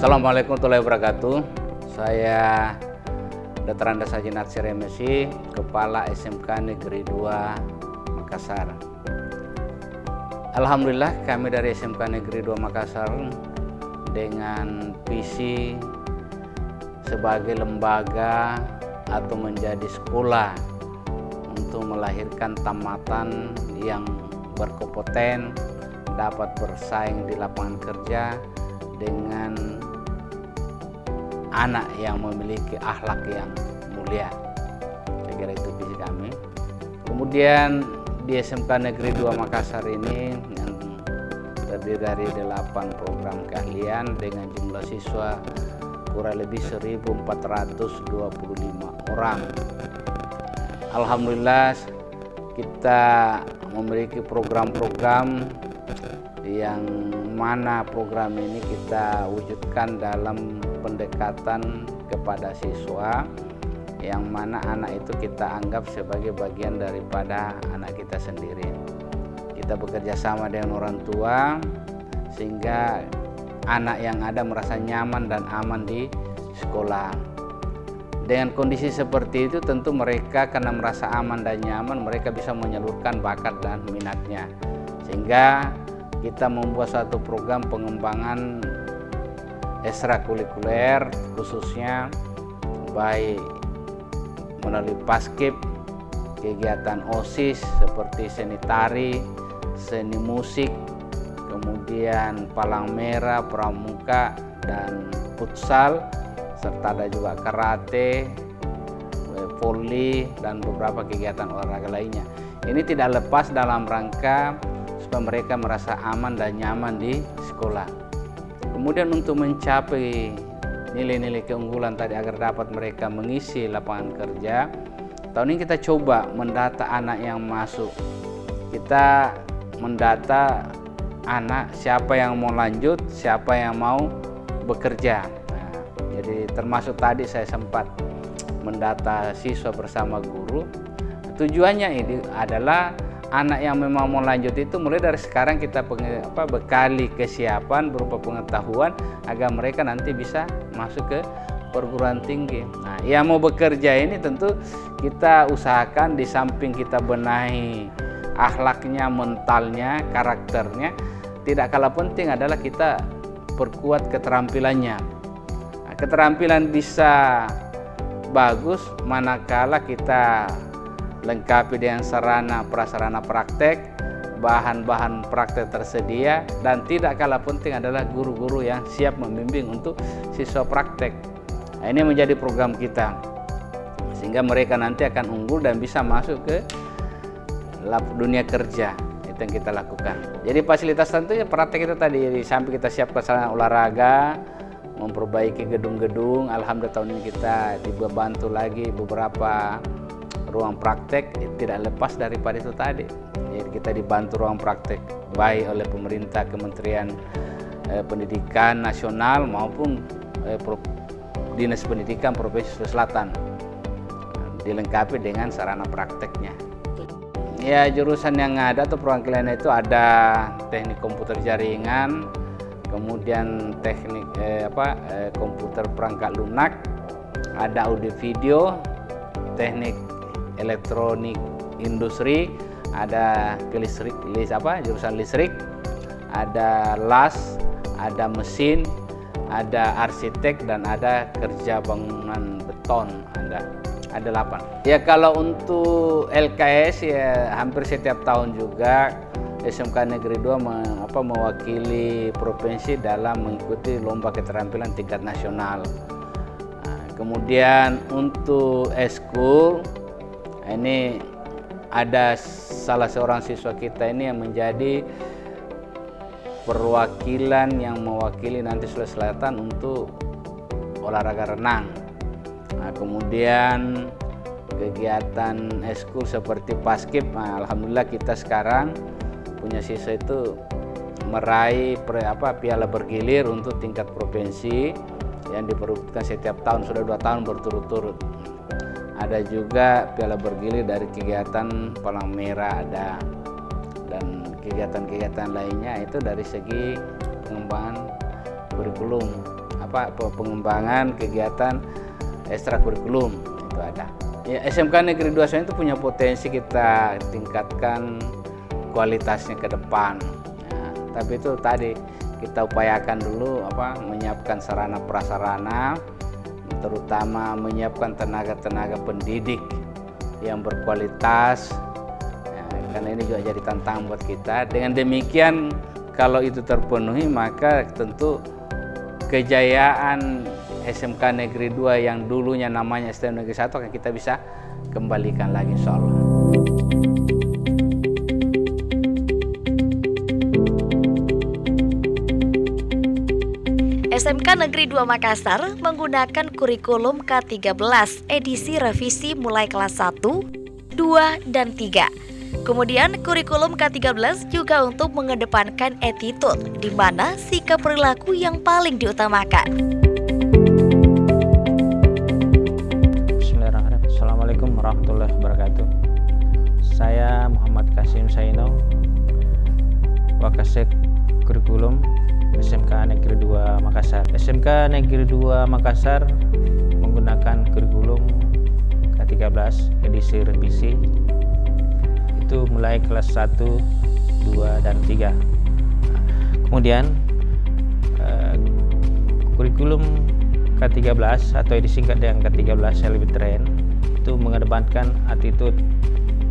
Assalamualaikum warahmatullahi wabarakatuh. Saya Dr. Andes Haji Natsir MSI, Kepala SMK Negeri 2 Makassar. Alhamdulillah kami dari SMK Negeri 2 Makassar dengan visi sebagai lembaga atau menjadi sekolah untuk melahirkan tamatan yang berkompeten, dapat bersaing di lapangan kerja dengan anak yang memiliki akhlak yang mulia. Saya kira itu visi kami. Kemudian di SMK Negeri 2 Makassar ini yang terdiri dari 8 program keahlian dengan jumlah siswa kurang lebih 1.425 orang. Alhamdulillah kita memiliki program-program yang mana program ini kita wujudkan dalam pendekatan kepada siswa, yang mana anak itu kita anggap sebagai bagian daripada anak kita sendiri. Kita bekerja sama dengan orang tua sehingga anak yang ada merasa nyaman dan aman di sekolah. Dengan kondisi seperti itu tentu mereka karena merasa aman dan nyaman, mereka bisa menyalurkan bakat dan minatnya. Sehingga kita membuat suatu program pengembangan ekstrakurikuler khususnya baik melalui paskib, kegiatan OSIS seperti seni tari, seni musik, kemudian palang merah, pramuka, dan futsal, serta ada juga karate, voli, dan beberapa kegiatan olahraga lainnya. Ini tidak lepas dalam rangka supaya mereka merasa aman dan nyaman di sekolah. Kemudian untuk mencapai nilai-nilai keunggulan tadi agar dapat mereka mengisi lapangan kerja, tahun ini kita coba mendata anak yang masuk. Kita mendata anak siapa yang mau lanjut, siapa yang mau bekerja. Nah, jadi termasuk tadi saya sempat mendata siswa bersama guru. Tujuannya ini adalah anak yang memang mau lanjut itu mulai dari sekarang kita bekali kesiapan berupa pengetahuan agar mereka nanti bisa masuk ke perguruan tinggi. Nah, yang mau bekerja ini tentu kita usahakan di samping kita benahi akhlaknya, mentalnya, karakternya, tidak kalah penting adalah kita perkuat keterampilannya. Nah, keterampilan bisa bagus manakala kita lengkapi dengan sarana prasarana praktek, bahan-bahan praktek tersedia, dan tidak kalah penting adalah guru-guru yang siap membimbing untuk siswa praktek. Nah, ini menjadi program kita sehingga mereka nanti akan unggul dan bisa masuk ke dunia kerja. Itu yang kita lakukan. Jadi fasilitas tentunya praktek itu tadi, di samping kita siapkan sarana olahraga, memperbaiki gedung-gedung. Alhamdulillah tahun ini kita dibantu lagi beberapa ruang praktek, tidak lepas daripada itu tadi. Jadi kita dibantu ruang praktek baik oleh pemerintah, Kementerian Pendidikan Nasional maupun Dinas Pendidikan Provinsi Sulawesi Selatan, dilengkapi dengan sarana prakteknya. Ya, jurusan yang ada atau program keahlian itu ada teknik komputer jaringan, kemudian teknik komputer perangkat lunak, ada audio video, teknik elektronik industri, ada jurusan listrik, ada las, ada mesin, ada arsitek, dan ada kerja bangunan beton, ada 8. Ya, kalau untuk LKS ya hampir setiap tahun juga SMK Negeri 2 mewakili provinsi dalam mengikuti lomba keterampilan tingkat nasional. Nah, kemudian untuk eskul ini ada salah seorang siswa kita ini yang menjadi perwakilan yang mewakili nanti Sulawesi Selatan untuk olahraga renang. Nah, kemudian kegiatan eskul seperti paskib, nah, alhamdulillah kita sekarang punya siswa itu meraih piala bergilir untuk tingkat provinsi yang diperebutkan setiap tahun, sudah 2 tahun berturut-turut. Ada juga piala bergilir dari kegiatan palang merah ada, dan kegiatan-kegiatan lainnya itu dari segi pengembangan kurikulum. pengembangan kegiatan ekstrakurikulum itu ada. Ya, SMK Negeri 2 Soreang itu punya potensi kita tingkatkan kualitasnya ke depan. Ya, tapi itu tadi kita upayakan dulu menyiapkan sarana prasarana, terutama menyiapkan tenaga-tenaga pendidik yang berkualitas. Ya, karena ini juga jadi tantangan buat kita. Dengan demikian kalau itu terpenuhi, maka tentu kejayaan SMK Negeri 2 yang dulunya namanya STM Negeri 1 akan kita bisa kembalikan lagi, insya Allah. SMK Negeri 2 Makassar menggunakan kurikulum K13 edisi revisi mulai kelas 1, 2, dan 3. Kemudian kurikulum K13 juga untuk mengedepankan attitude, di mana sikap perilaku yang paling diutamakan. Bismillahirrahmanirrahim. Assalamualaikum warahmatullahi wabarakatuh. Saya Muhammad Kasim Saino, Wakasek Kurikulum SMK Negeri 2 Makassar. SMK Negeri 2 Makassar menggunakan kurikulum K13 edisi revisi itu mulai kelas 1, 2, dan 3. Kemudian kurikulum K13 atau disingkat dengan K13 yang lebih tren itu mengedepankan attitude,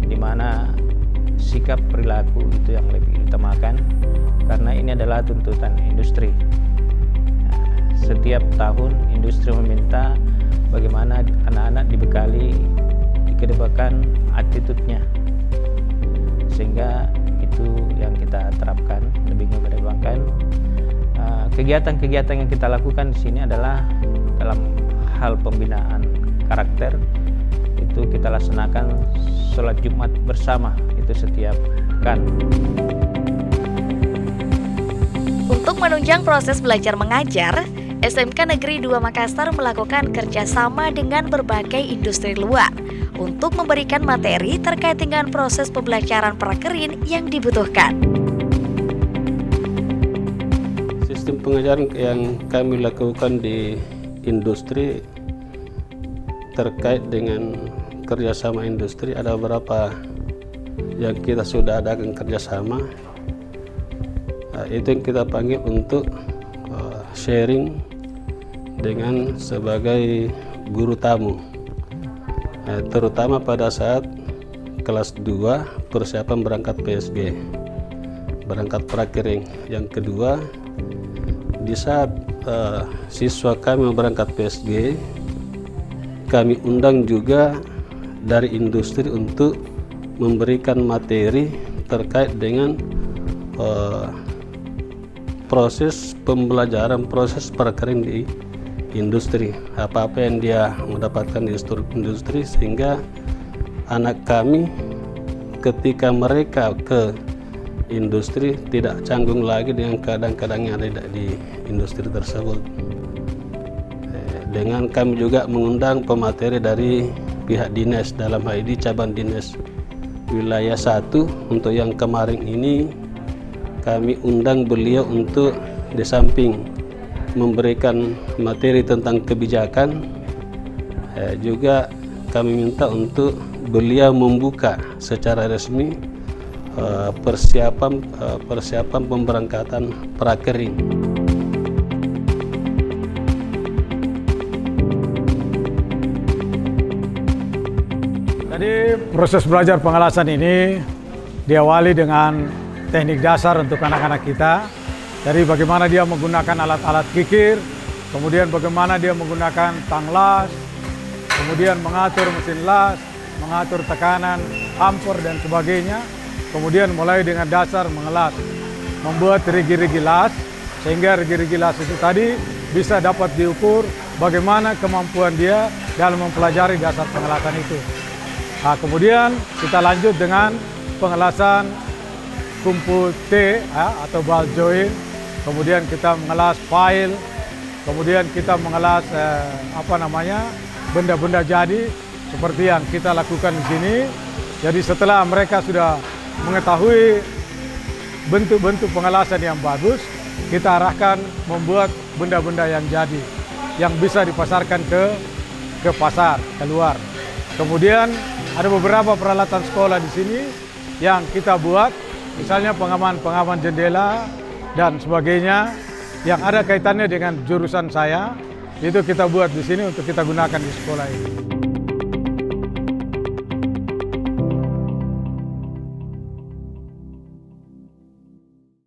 di mana sikap perilaku itu yang lebih diutamakan karena ini adalah tuntutan industri. Setiap tahun industri meminta bagaimana anak-anak dibekali, dikedepankan attitude-nya, sehingga itu yang kita terapkan, lebih mengedepankan. Kegiatan-kegiatan yang kita lakukan di sini adalah dalam hal pembinaan karakter. Itu kita laksanakan sholat Jumat bersama itu setiap pekan. Untuk menunjang proses belajar mengajar, SMK Negeri 2 Makassar melakukan kerjasama dengan berbagai industri luar untuk memberikan materi terkait dengan proses pembelajaran prakerin yang dibutuhkan. Sistem pengajaran yang kami lakukan di industri terkait dengan kerjasama industri ada beberapa yang kita sudah adakan kerjasama. Itu yang kita panggil untuk sharing dengan sebagai guru tamu, terutama pada saat kelas 2 persiapan berangkat PSG, berangkat prakiring. Yang kedua, di saat siswa kami berangkat PSG, kami undang juga dari industri untuk memberikan materi terkait dengan proses pembelajaran, proses prakerin di industri, apa-apa yang dia mendapatkan di industri, sehingga anak kami ketika mereka ke industri tidak canggung lagi dengan keadaan-keadaan yang ada di industri tersebut. Dengan kami juga mengundang pemateri dari pihak dinas, dalam hal ini cabang dinas wilayah 1. Untuk yang kemarin ini kami undang beliau untuk di samping memberikan materi tentang kebijakan, juga kami minta untuk beliau membuka secara resmi persiapan pemberangkatan prakerin. Jadi proses belajar pengelasan ini diawali dengan teknik dasar untuk anak-anak kita. Dari bagaimana dia menggunakan alat-alat kikir, kemudian bagaimana dia menggunakan tang las, kemudian mengatur mesin las, mengatur tekanan, ampor dan sebagainya. Kemudian mulai dengan dasar mengelas, membuat rigi-rigi las, sehingga rigi-rigi las itu tadi bisa dapat diukur bagaimana kemampuan dia dalam mempelajari dasar pengelasan itu. Nah, kemudian kita lanjut dengan pengelasan kumpul T atau ball joint. Kemudian kita mengelas file, kemudian kita mengelas benda-benda jadi seperti yang kita lakukan di sini. Jadi setelah mereka sudah mengetahui bentuk-bentuk pengelasan yang bagus, kita arahkan membuat benda-benda yang jadi, yang bisa dipasarkan ke pasar, keluar. Kemudian ada beberapa peralatan sekolah di sini yang kita buat, misalnya pengaman jendela dan sebagainya yang ada kaitannya dengan jurusan saya, itu kita buat di sini untuk kita gunakan di sekolah ini.